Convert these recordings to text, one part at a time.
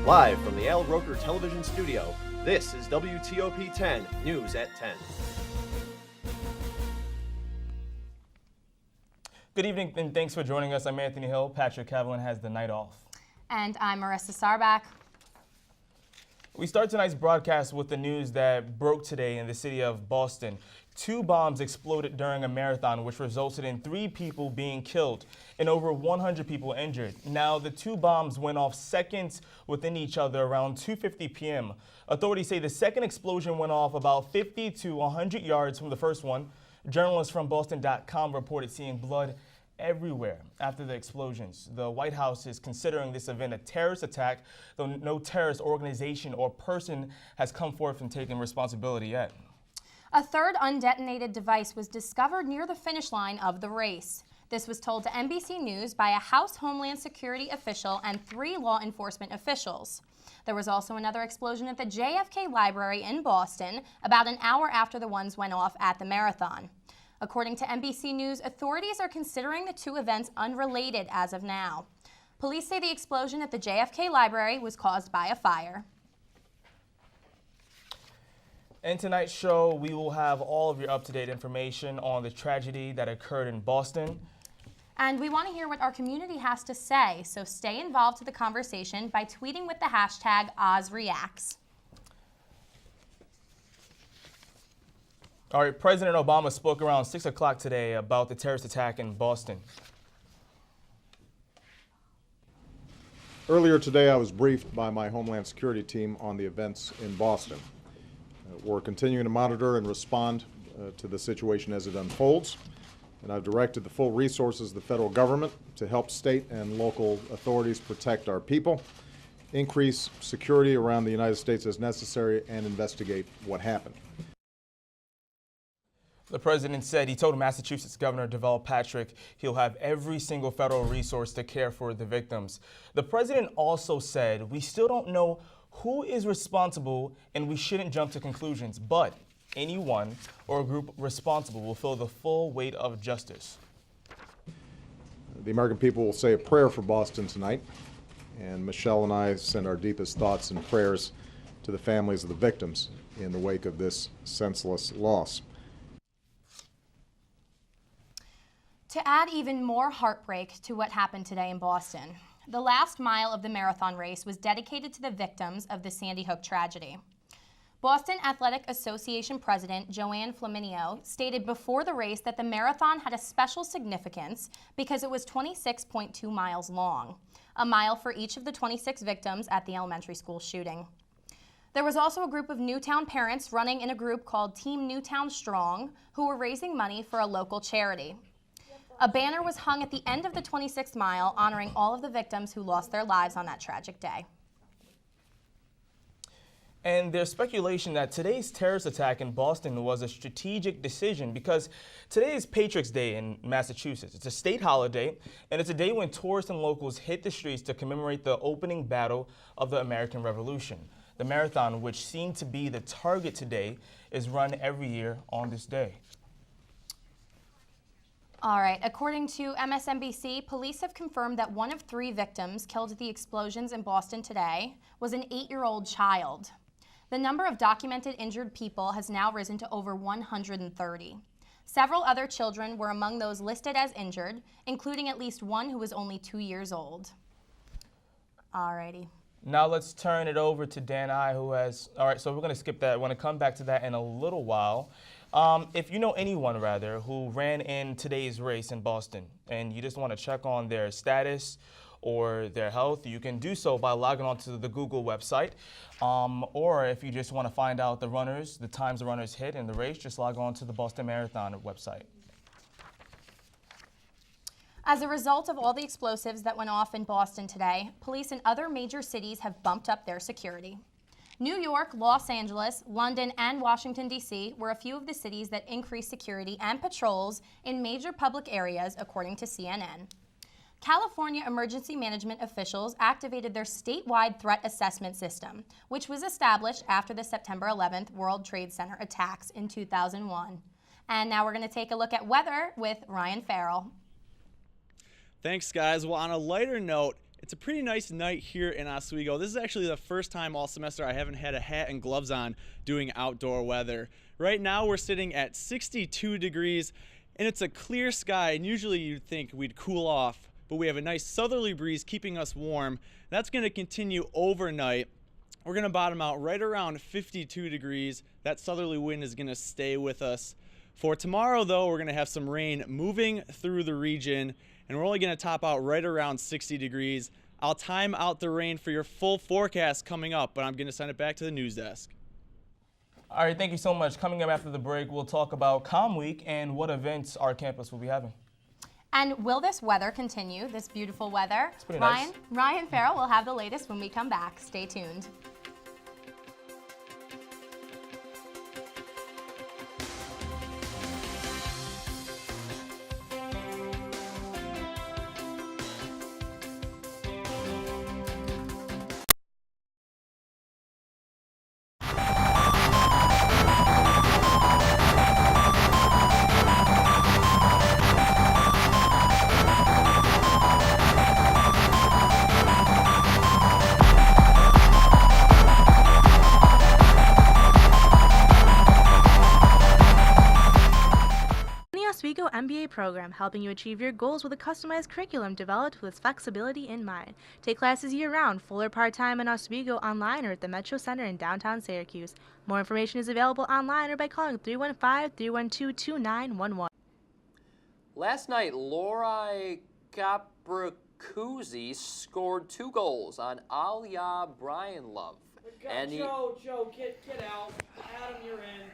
Live from the Al Roker Television Studio, this is WTOP 10 News at 10. Good evening and thanks for joining us. I'm Anthony Hill. Patrick Kavalin has the night off. And I'm Marissa Sarbach. We start tonight's broadcast with the news that broke today in the city of Boston. 2 bombs exploded during a marathon, which resulted in 3 people being killed and over 100 people injured. Now, the 2 bombs went off seconds within each other around 2:50 p.m. Authorities say the second explosion went off about 50 to 100 yards from the first one. Journalists from Boston.com reported seeing blood everywhere after the explosions. The White House is considering this event a terrorist attack, though no terrorist organization or person has come forth and taken responsibility yet. A third undetonated device was discovered near the finish line of the race. This was told to NBC News by a House Homeland Security official and 3 law enforcement officials. There was also another explosion at the JFK Library in Boston about an hour after the ones went off at the marathon. According to NBC News, authorities are considering the 2 events unrelated as of now. Police say the explosion at the JFK Library was caused by a fire. In tonight's show, we will have all of your up-to-date information on the tragedy that occurred in Boston. And we want to hear what our community has to say, so stay involved to the conversation by tweeting with the hashtag OzReacts. All right, President Obama spoke around 6 o'clock today about the terrorist attack in Boston. Earlier today, I was briefed by my Homeland Security team on the events in Boston. We're continuing to monitor and respond to the situation as it unfolds, and I've directed the full resources of the federal government to help state and local authorities protect our people, increase security around the United States as necessary, and investigate what happened. The president said he told Massachusetts Governor Deval Patrick he'll have every single federal resource to care for the victims. The president also said we still don't know who is responsible and we shouldn't jump to conclusions, but anyone or a group responsible will feel the full weight of justice. The American people will say a prayer for Boston tonight, and Michelle and I send our deepest thoughts and prayers to the families of the victims in the wake of this senseless loss. To add even more heartbreak to what happened today in Boston, the last mile of the marathon race was dedicated to the victims of the Sandy Hook tragedy. Boston Athletic Association President Joanne Flaminio stated before the race that the marathon had a special significance because it was 26.2 miles long, a mile for each of the 26 victims at the elementary school shooting. There was also a group of Newtown parents running in a group called Team Newtown Strong who were raising money for a local charity. A banner was hung at the end of the 26th mile honoring all of the victims who lost their lives on that tragic day. And there's speculation that today's terrorist attack in Boston was a strategic decision because today is Patriots' Day in Massachusetts. It's a state holiday, and it's a day when tourists and locals hit the streets to commemorate the opening battle of the American Revolution. The marathon, which seemed to be the target today, is run every year on this day. All right, according to MSNBC, police have confirmed that one of 3 victims killed at the explosions in Boston today was an 8-year-old child. The number of documented injured people has now risen to over 130. Several other children were among those listed as injured, including at least one who was only 2 years old. All righty. Now let's turn it over to Dan I, who has, all right, so we're going to skip that. We're going to come back to that in a little while. If you know anyone, rather, who ran in today's race in Boston and you just want to check on their status or their health, you can do so by logging on to the Google website. Or if you just want to find out the runners, the times the runners hit in the race, just log on to the Boston Marathon website. As a result of all the explosives that went off in Boston today, police in other major cities have bumped up their security. New York, Los Angeles, London, and Washington, D.C. were a few of the cities that increased security and patrols in major public areas, according to CNN. California emergency management officials activated their statewide threat assessment system, which was established after the September 11th World Trade Center attacks in 2001. And now we're going to take a look at weather with Ryan Farrell. Thanks, guys. Well, on a lighter note, It's a pretty nice night here in Oswego. This is actually the first time all semester I haven't had a hat and gloves on doing outdoor weather. Right now we're sitting at 62 degrees and it's a clear sky, and usually you'd think we'd cool off, but we have a nice southerly breeze keeping us warm. That's going to continue overnight. We're going to bottom out right around 52 degrees. That southerly wind is going to stay with us. For tomorrow, though, we're going to have some rain moving through the region, and we're only going to top out right around 60 degrees. I'll time out the rain for your full forecast coming up, but I'm going to send it back to the news desk. All right, thank you so much. Coming up after the break, we'll talk about Comm Week and what events our campus will be having. And will this weather continue, this beautiful weather? It's pretty nice. Ryan Farrell will have the latest when we come back. Stay tuned. Oswego MBA program, helping you achieve your goals with a customized curriculum developed with flexibility in mind. Take classes year-round, full or part-time in Oswego, online or at the Metro Center in downtown Syracuse. More information is available online or by calling 315-312-2911. Last night, Lori Capricuzzi scored 2 goals on Aliyah Brian Love. And Joe, get out. Adam, you're in.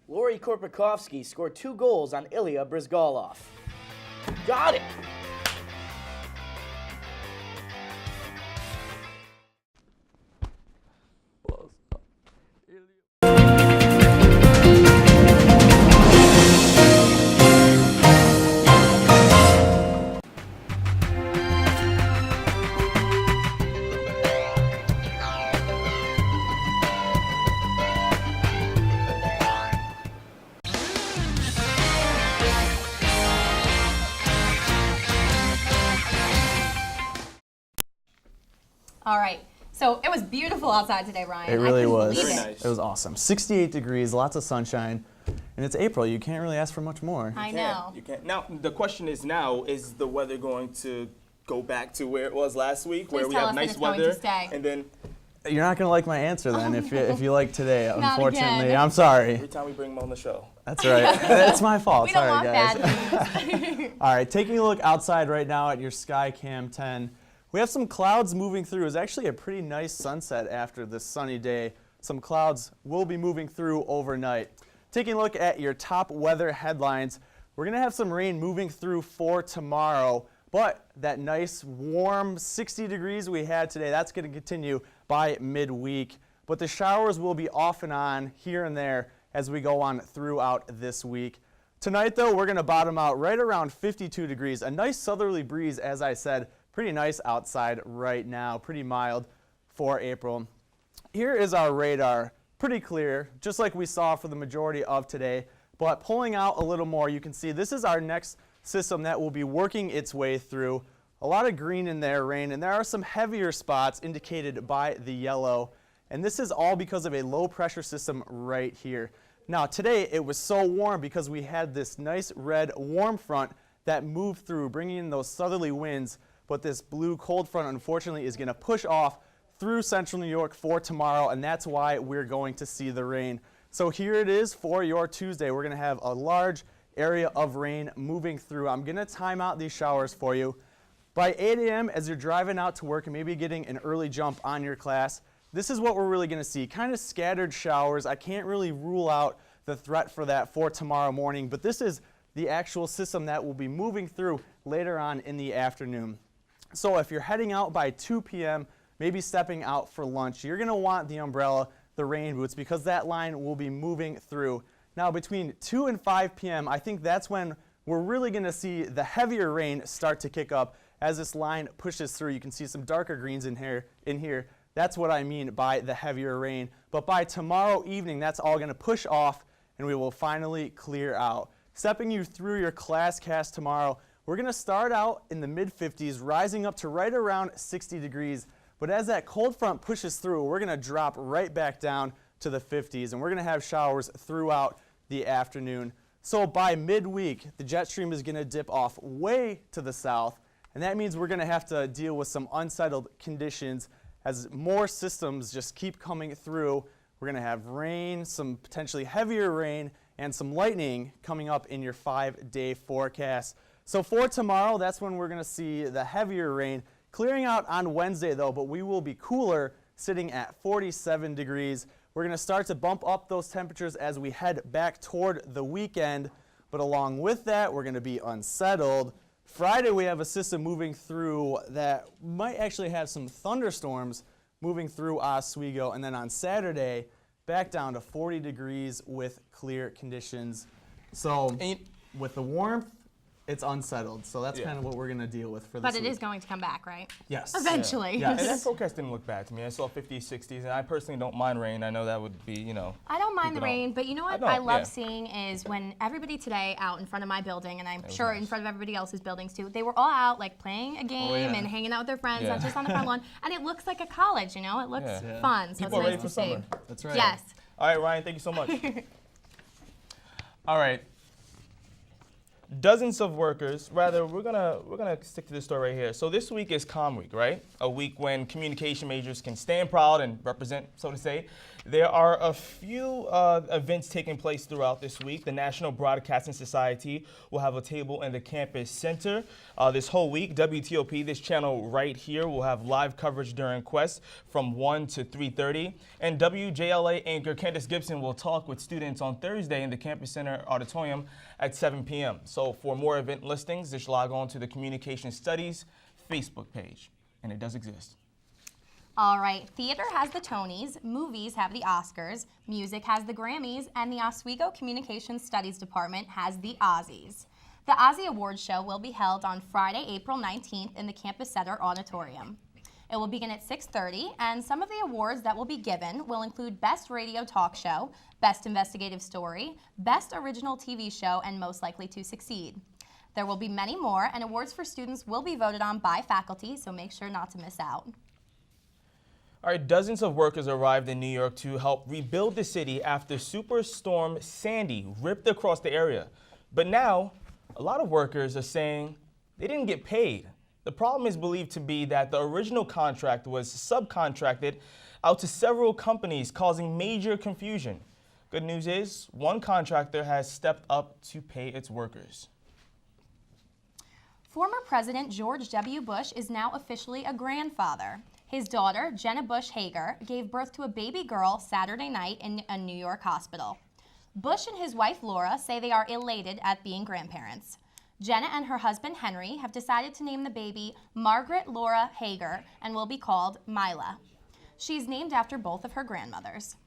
Lori Korpikovsky scored 2 goals on Ilya Brizgalov. Got it! All right. So it was beautiful outside today, Ryan. It really was. Believe Very it. nice. It was awesome. 68 degrees, lots of sunshine, and it's April. You can't really ask for much more. I know. You can't. Now, the question is now, is the weather going to go back to where it was last week, where Please we tell have us that nice it's going weather, to stay. and then You're not going to like my answer then if you like today, Not unfortunately. again. I'm sorry. every time we bring them on the show. That's right. That's my fault. We don't Sorry, want guys. bad news. All right, taking a look outside right now at your Skycam 10. We have some clouds moving through. It's actually a pretty nice sunset after this sunny day. Some clouds will be moving through overnight. Taking a look at your top weather headlines, we're going to have some rain moving through for tomorrow, but that nice warm 60 degrees we had today, that's going to continue by midweek. But the showers will be off and on here and there as we go on throughout this week. Tonight, though, we're going to bottom out right around 52 degrees. A nice southerly breeze, as I said. Pretty nice outside right now, pretty mild for April. Here is our radar, pretty clear, just like we saw for the majority of today, but pulling out a little more, you can see this is our next system that will be working its way through. A lot of green in there, rain, and there are some heavier spots indicated by the yellow, and this is all because of a low pressure system right here. Now today it was so warm because we had this nice red warm front that moved through, bringing in those southerly winds. But this blue cold front, unfortunately, is going to push off through central New York for tomorrow, and that's why we're going to see the rain. So here it is for your Tuesday. We're going to have a large area of rain moving through. I'm going to time out these showers for you. By 8 a.m., as you're driving out to work and maybe getting an early jump on your class, this is what we're really going to see. Kind of scattered showers. I can't really rule out the threat for that for tomorrow morning, but this is the actual system that will be moving through later on in the afternoon. So if you're heading out by 2 p.m., maybe stepping out for lunch, you're going to want the umbrella, the rain boots, because that line will be moving through. Now between 2 and 5 p.m., I think that's when we're really going to see the heavier rain start to kick up as this line pushes through. You can see some darker greens in here. That's what I mean by the heavier rain. But by tomorrow evening, that's all going to push off and we will finally clear out. stepping you through your class cast tomorrow. We're going to start out in the mid-50s, rising up to right around 60 degrees. But as that cold front pushes through, we're going to drop right back down to the 50s, and we're going to have showers throughout the afternoon. So by midweek, the jet stream is going to dip off way to the south, and that means we're going to have to deal with some unsettled conditions as more systems just keep coming through. We're going to have rain, some potentially heavier rain, and some lightning coming up in your 5-day forecast. So for tomorrow, that's when we're going to see the heavier rain clearing out on Wednesday, though, but we will be cooler, sitting at 47 degrees. We're going to start to bump up those temperatures as we head back toward the weekend, but along with that, we're going to be unsettled. Friday, we have a system moving through that might actually have some thunderstorms moving through Oswego, and then on Saturday, back down to 40 degrees with clear conditions. So with the warmth, it's unsettled. So that's kind of what we're going to deal with for this But it week. is going to come back, right? Yes. Eventually. Yeah, and that forecast didn't look bad to me. I saw 50s, 60s, and I personally don't mind rain. I know that would be, you know. I don't mind keep the it on. rain, but you know what I love seeing is when everybody today out in front of my building, and I'm sure in front of everybody else's buildings too, they were all out like playing a game and hanging out with their friends, not just on the front lawn, and it looks like a college, you know? It looks fun, so People are it's ready nice for to see. summer. That's right. Yes. All right, Ryan, thank you so much. All right. Dozens of workers, rather, we're gonna stick to this story right here. So this week is Comm Week, right? A week when communication majors can stand proud and represent, so to say. There are a few events taking place throughout this week. The National Broadcasting Society will have a table in the campus center this whole week. WTOP, this channel right here, will have live coverage during Quest from 1 to 3:30. And WJLA anchor Candace Gibson will talk with students on Thursday in the campus center auditorium at 7 p.m. So for more event listings, just log on to the Communication Studies Facebook page, and it does exist. All right, theater has the Tonys, movies have the Oscars, music has the Grammys, and the Oswego Communication Studies Department has the Ozzies. The Ozzie Awards show will be held on Friday, April 19th in the Campus Center Auditorium. It will begin at 6:30, and some of the awards that will be given will include Best Radio Talk Show, Best Investigative Story, Best Original TV Show, and Most Likely to Succeed. There will be many more, and awards for students will be voted on by faculty, so make sure not to miss out. All right, dozens of workers arrived in New York to help rebuild the city after Superstorm Sandy ripped across the area. But now, a lot of workers are saying they didn't get paid. The problem is believed to be that the original contract was subcontracted out to several companies, causing major confusion. Good news is, one contractor has stepped up to pay its workers. Former President George W. Bush is now officially a grandfather. His daughter, Jenna Bush Hager, gave birth to a baby girl Saturday night in a New York hospital. Bush and his wife Laura say they are elated at being grandparents. Jenna and her husband Henry have decided to name the baby Margaret Laura Hager and will be called Mila. She's named after both of her grandmothers.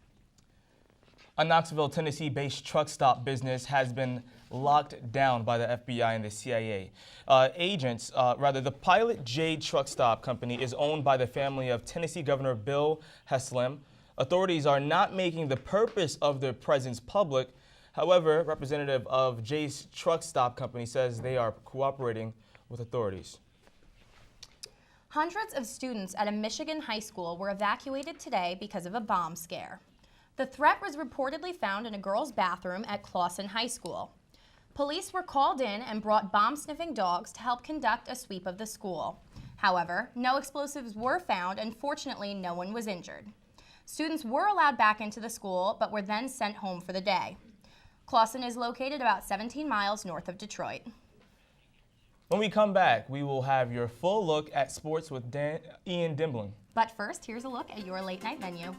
A Knoxville, Tennessee-based truck stop business has been locked down by the FBI and the CIA. The Pilot Jade Truck Stop Company is owned by the family of Tennessee Governor Bill Haslam. Authorities are not making the purpose of their presence public. However, representative of Jade's Truck Stop Company says they are cooperating with authorities. Hundreds of students at a Michigan high school were evacuated today because of a bomb scare. The threat was reportedly found in a girls' bathroom at Clawson High School. Police were called in and brought bomb-sniffing dogs to help conduct a sweep of the school. However, no explosives were found and fortunately no one was injured. Students were allowed back into the school but were then sent home for the day. Clawson is located about 17 miles north of Detroit. When we come back, we will have your full look at sports with Ian Dimblin. But first, here's a look at your late night menu.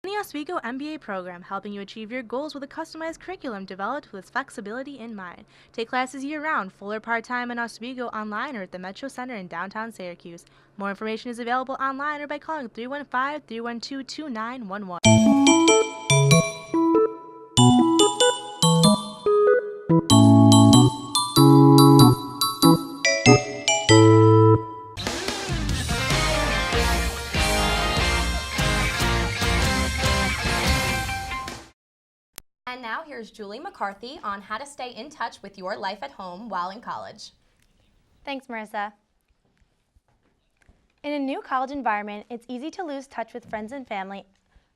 and the Oswego MBA program, helping you achieve your goals with a customized curriculum developed with flexibility in mind. Take classes year-round, full or part-time in Oswego, online or at the Metro Center in downtown Syracuse. More information is available online or by calling 315-312-2911. And now here's Julie McCarthy on how to stay in touch with your life at home while in college. Thanks, Marissa. In a new college environment, it's easy to lose touch with friends and family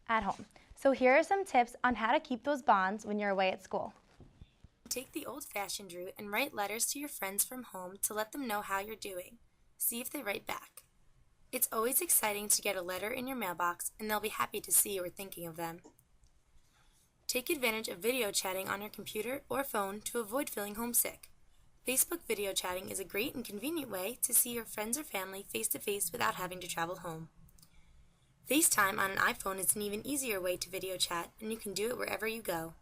at home. So here are some tips on how to keep those bonds when you're away at school. Take the old-fashioned route and write letters to your friends from home to let them know how you're doing. See if they write back. It's always exciting to get a letter in your mailbox, and they'll be happy to see you were thinking of them. Take advantage of video chatting on your computer or phone to avoid feeling homesick. Facebook video chatting is a great and convenient way to see your friends or family face-to-face without having to travel home. FaceTime on an iPhone is an even easier way to video chat, and you can do it wherever you go.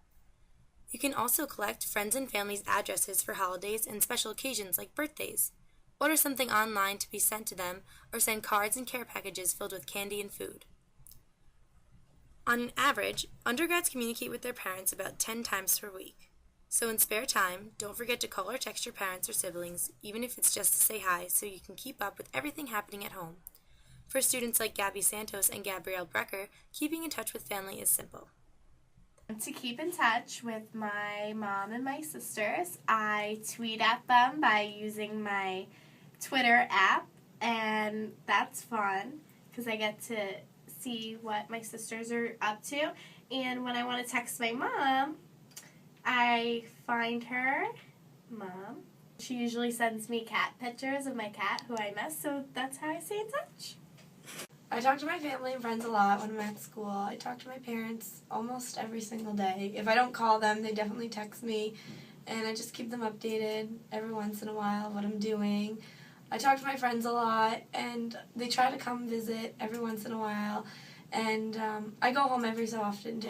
You can also collect friends and family's addresses for holidays and special occasions like birthdays. Order something online to be sent to them, or send cards and care packages filled with candy and food. On an average, undergrads communicate with their parents about 10 times per week. So in spare time, don't forget to call or text your parents or siblings, even if it's just to say hi, so you can keep up with everything happening at home. For students like Gabby Santos and Gabrielle Brecker, keeping in touch with family is simple. To keep in touch with my mom and my sisters, I tweet at them by using my Twitter app, and that's fun because I get to see what my sisters are up to. And when I want to text my mom, I find her, Mom. She usually sends me cat pictures of my cat who I miss, so that's how I stay in touch. I talk to my family and friends a lot when I'm at school. I talk to my parents almost every single day. If I don't call them, they definitely text me, and I just keep them updated every once in a while what I'm doing. I talk to my friends a lot, and they try to come visit every once in a while, and I go home every so often, too.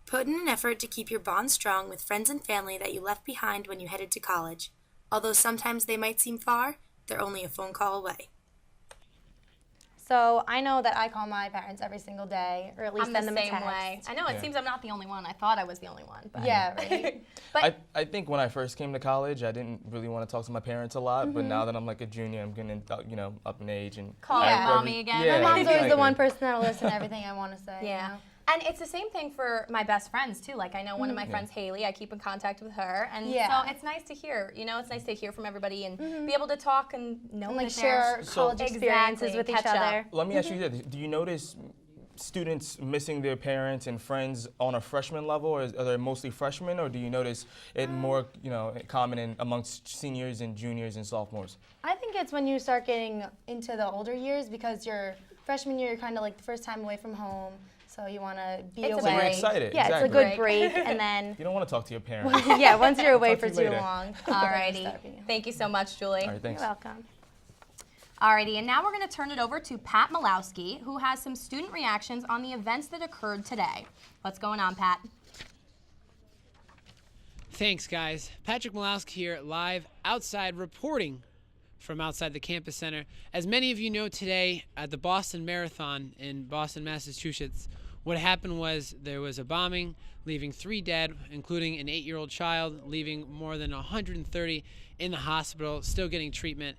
Put in an effort to keep your bond strong with friends and family that you left behind when you headed to college. Although sometimes they might seem far, they're only a phone call away. So I know that I call my parents every single day, or at least I'm send the them a same text. way. I know it seems I'm not the only one. I thought I was the only one. But Yeah, right. But I think when I first came to college, I didn't really want to talk to my parents a lot, but now that I'm like a junior, I'm getting, up in age and Call mommy again. Yeah, My mom's always exactly. the one person that'll listen to everything I want to say. Yeah. You know? And it's the same thing for my best friends too. Like I know one of my friends, Haley, I keep in contact with her. And Yeah. so it's nice to hear, it's nice to hear from everybody and be able to talk and know And like that share they're- our college experiences with each catch up. other. Let me ask you this. Do you notice students missing their parents and friends on a freshman level, or are they mostly freshmen, or do you notice it more, common amongst seniors and juniors and sophomores? I think it's when you start getting into the older years, because your freshman year, you're kind of like the first time away from home, so you want to be It's a away. So you're break. excited. Yeah, exactly. it's a good break, and then You don't want to talk to your parents. yeah, once you're away Talk for to you too later. long. Alrighty. Thank you so much, Julie. All right, thanks. You're welcome. Alrighty, and now we're going to turn it over to Pat Malowski, who has some student reactions on the events that occurred today. What's going on, Pat? Thanks, guys. Patrick Malowski here, live outside, reporting from outside the campus center. As many of you know, today at the Boston Marathon in Boston, Massachusetts, what happened was there was a bombing, leaving 3 dead, including an 8-year-old child, leaving more than 130 in the hospital, still getting treatment.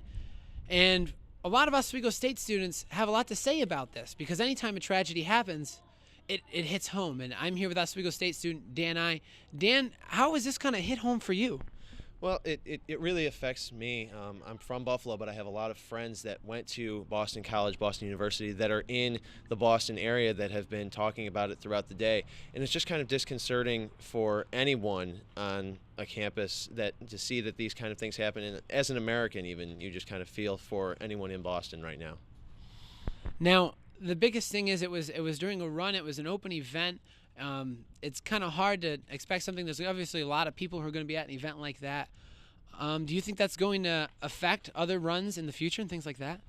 And a lot of Oswego State students have a lot to say about this, because anytime a tragedy happens, it hits home. And I'm here with Oswego State student Dan I. Dan, how is this kind of hit home for you? Well, it really affects me. I'm from Buffalo, but I have a lot of friends that went to Boston College, Boston University, that are in the Boston area that have been talking about it throughout the day. And it's just kind of disconcerting for anyone on a campus to see that these kind of things happen. And as an American, even, you just kind of feel for anyone in Boston right now. Now, the biggest thing is it was during a run. It was an open event. It's kind of hard to expect something. There's obviously a lot of people who are going to be at an event like that. Do you think that's going to affect other runs in the future and things like that?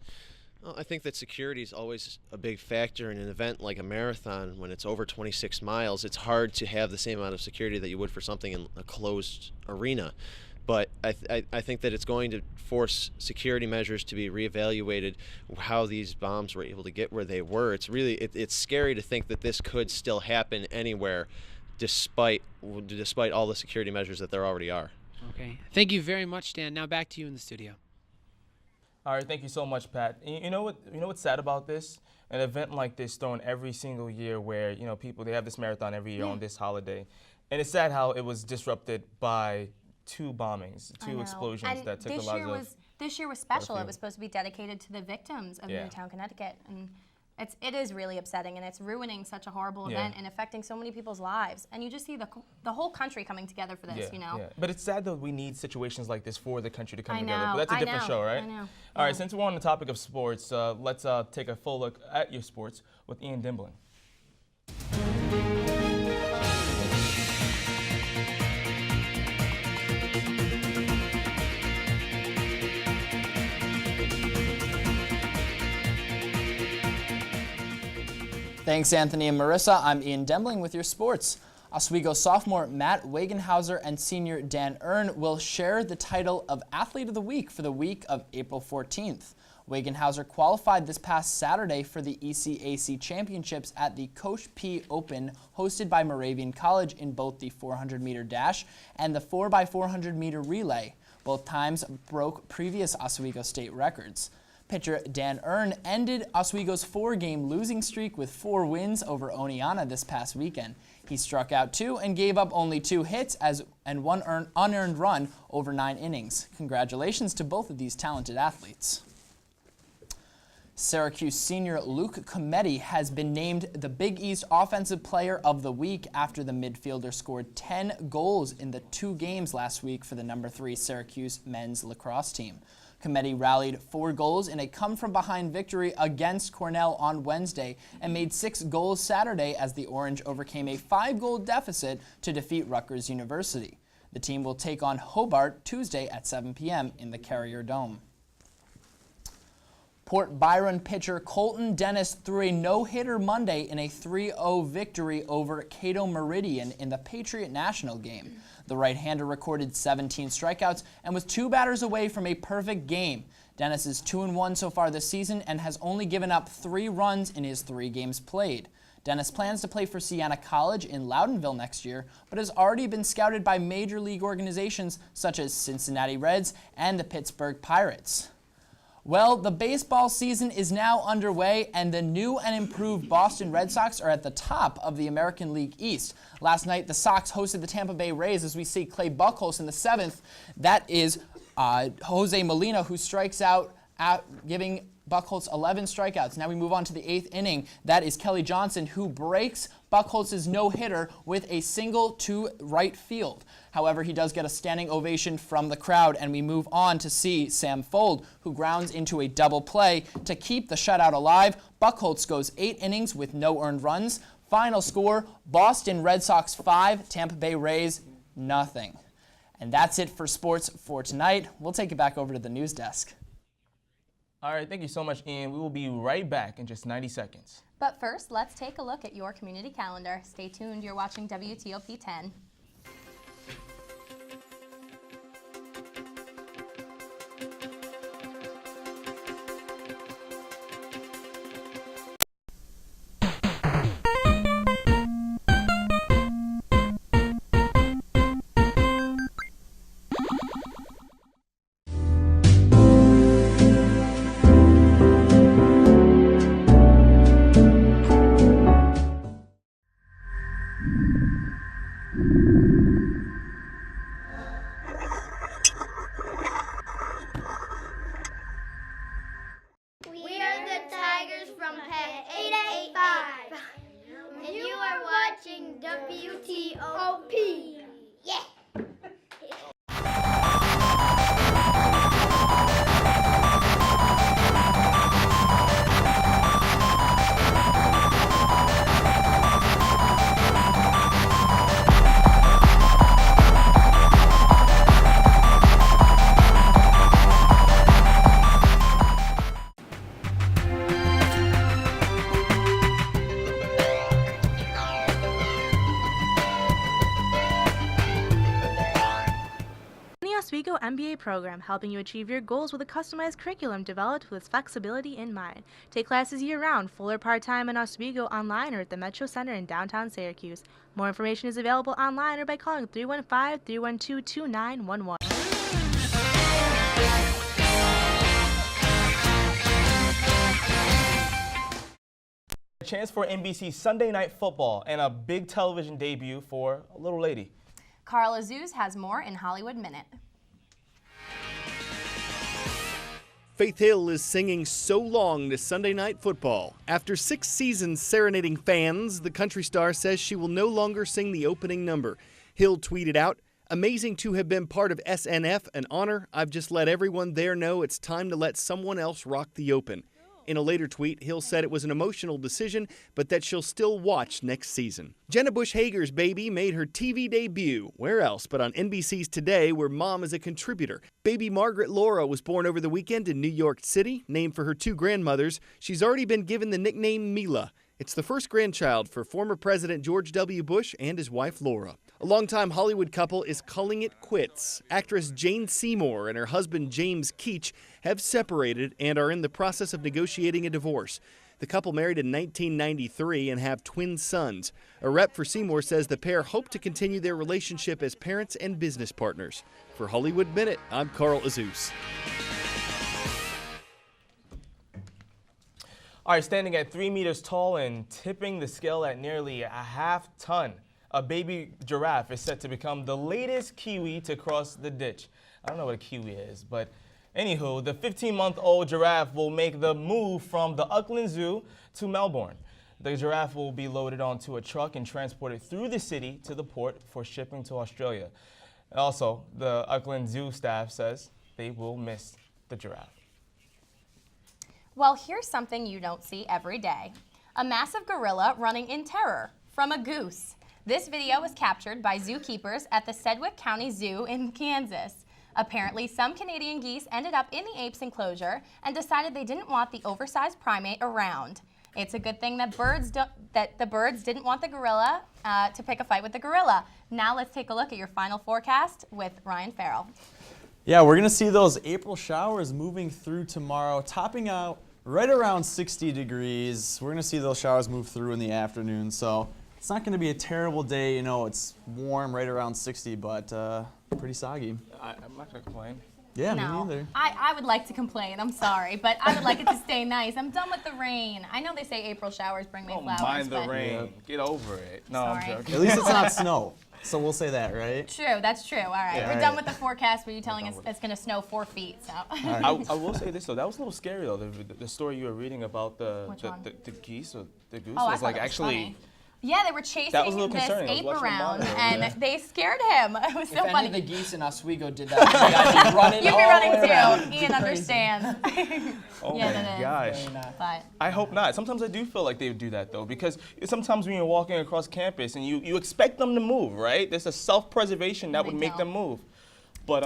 Well, I think that security is always a big factor in an event like a marathon. When it's over 26 miles, it's hard to have the same amount of security that you would for something in a closed arena. But I think that it's going to force security measures to be reevaluated, how these bombs were able to get where they were. It's really, it's scary to think that this could still happen anywhere despite all the security measures that there already are. Okay. Thank you very much, Dan. Now back to you in the studio. All right, thank you so much, Pat. You know what's sad about this? An event like this thrown every single year where, people, they have this marathon every year on this holiday. And it's sad how it was disrupted by two bombings, two explosions and that took the lives of. This year was special. It was supposed to be dedicated to the victims of Newtown, Connecticut. And it is really upsetting, and it's ruining such a horrible event and affecting so many people's lives. And you just see the whole country coming together for this, Yeah. But it's sad that we need situations like this for the country to come together. know, But that's a I different know, show, right? I know. All right, since we're on the topic of sports, let's take a full look at your sports with Ian Dimblin. Thanks, Anthony and Marissa. I'm Ian Dembling with your sports. Oswego sophomore Matt Wagenhauser and senior Dan Earn will share the title of Athlete of the Week for the week of April 14th. Wagenhauser qualified this past Saturday for the ECAC Championships at the Coach P Open hosted by Moravian College in both the 400-meter dash and the 4x400 meter relay. Both times broke previous Oswego state records. Pitcher Dan Earn ended Oswego's 4-game losing streak with 4 wins over Oneonta this past weekend. He struck out 2 and gave up only 2 hits and 1 unearned run over 9 innings. Congratulations to both of these talented athletes. Syracuse senior Luke Cometti has been named the Big East Offensive Player of the Week after the midfielder scored 10 goals in the 2 games last week for the number 3 Syracuse men's lacrosse team. Cometti rallied 4 goals in a come-from-behind victory against Cornell on Wednesday and made 6 goals Saturday as the Orange overcame a 5-goal deficit to defeat Rutgers University. The team will take on Hobart Tuesday at 7 p.m. in the Carrier Dome. Port Byron pitcher Colton Dennis threw a no-hitter Monday in a 3-0 victory over Cato Meridian in the Patriot National game. The right-hander recorded 17 strikeouts and was 2 batters away from a perfect game. Dennis is 2-1 so far this season and has only given up 3 runs in his 3 games played. Dennis plans to play for Siena College in Loudonville next year, but has already been scouted by major league organizations such as Cincinnati Reds and the Pittsburgh Pirates. Well, the baseball season is now underway, and the new and improved Boston Red Sox are at the top of the American League East. Last night, the Sox hosted the Tampa Bay Rays as we see Clay Buchholz in the 7th. That is Jose Molina, who strikes out, giving Buchholz 11 strikeouts. Now we move on to the 8th inning. That is Kelly Johnson, who breaks Buchholz's no-hitter with a single to right field. However, he does get a standing ovation from the crowd, and we move on to see Sam Fold, who grounds into a double play to keep the shutout alive. Buchholz goes 8 innings with no earned runs. Final score, Boston Red Sox 5, Tampa Bay Rays nothing. And that's it for sports for tonight. We'll take it back over to the news desk. All right, thank you so much, Ian. We will be right back in just 90 seconds. But first, let's take a look at your community calendar. Stay tuned. You're watching WTOP 10. MBA program helping you achieve your goals with a customized curriculum developed with flexibility in mind. Take classes year-round, full or part-time in Oswego, online or at the Metro Center in downtown Syracuse. More information is available online or by calling 315-312-2911. A chance for NBC Sunday Night Football and a big television debut for a little lady. Carl Azuz has more in Hollywood Minute. Faith Hill is singing So Long to Sunday Night Football. After 6 seasons serenading fans, the country star says she will no longer sing the opening number. Hill tweeted out, "Amazing to have been part of SNF, an honor. I've just let everyone there know it's time to let someone else rock the open." In a later tweet, Hill said it was an emotional decision, but that she'll still watch next season. Jenna Bush Hager's baby made her TV debut. Where else but on NBC's Today, where mom is a contributor. Baby Margaret Laura was born over the weekend in New York City. Named for her 2 grandmothers, she's already been given the nickname Mila. It's the first grandchild for former President George W. Bush and his wife Laura. A longtime Hollywood couple is calling it quits. Actress Jane Seymour and her husband James Keach have separated and are in the process of negotiating a divorce. The couple married in 1993 and have twin sons. A rep for Seymour says the pair hope to continue their relationship as parents and business partners. For Hollywood Minute, I'm Carl Azuz. All right, standing at 3 meters tall and tipping the scale at nearly a half ton, a baby giraffe is set to become the latest Kiwi to cross the ditch. I don't know what a Kiwi is, but anywho, the 15-month-old giraffe will make the move from the Auckland Zoo to Melbourne. The giraffe will be loaded onto a truck and transported through the city to the port for shipping to Australia. Also, the Auckland Zoo staff says they will miss the giraffe. Well, here's something you don't see every day. A massive gorilla running in terror from a goose. This video was captured by zookeepers at the Sedgwick County Zoo in Kansas. Apparently, some Canadian geese ended up in the apes enclosure and decided they didn't want the oversized primate around. It's a good thing that the birds didn't want the gorilla to pick a fight with the gorilla. Now let's take a look at your final forecast with Ryan Farrell. Yeah, we're going to see those April showers moving through tomorrow, topping out right around 60 degrees. We're going to see those showers move through in the afternoon, so it's not going to be a terrible day. You know, it's warm, right around 60, but pretty soggy. I'm not going to complain. Yeah, no, me neither. I would like to complain. I'm sorry, but I would like it to stay nice. I'm done with the rain. I know they say April showers bring May flowers. Mind the but rain. Get over it. No, Sorry. I'm joking. At least it's not snow, so we'll say that, right? True, that's true. All right, Yeah, we're done with the forecast. Were you telling us it's going to snow 4 feet? So. I will say this though, that was a little scary though. The story you were reading about the geese or the goose Oh, I was thought like that was actually. funny. Yeah, they were chasing That was a little this concerning. I was ape watching around, the monitor, and yeah. they scared him. It was so If any funny. of the geese in Oswego did that, I'd be running You'd be all running the way around. too. Ian understands. Oh yeah, my that is. gosh. But I hope not. Sometimes I do feel like they would do that though, because sometimes when you're walking across campus and you expect them to move, right? There's a self-preservation that would make them move, but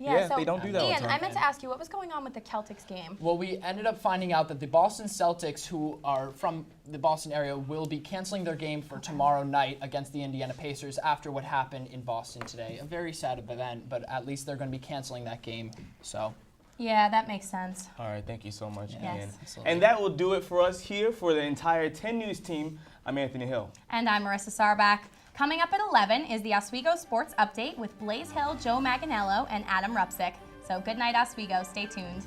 yeah, so they don't do that all the Ian, time. I meant to ask you, what was going on with the Celtics game? Well, we ended up finding out that the Boston Celtics, who are from the Boston area, will be canceling their game for tomorrow night against the Indiana Pacers after what happened in Boston today. A very sad event, but at least they're going to be canceling that game. So. Yeah, that makes sense. All right, thank you so much, Yes. Ian. Absolutely. And that will do it for us here for the entire 10 News team. I'm Anthony Hill. And I'm Marissa Sarback. Coming up at 11 is the Oswego Sports Update with Blaze Hill, Joe Maganello, and Adam Rupsick. So good night, Oswego. Stay tuned.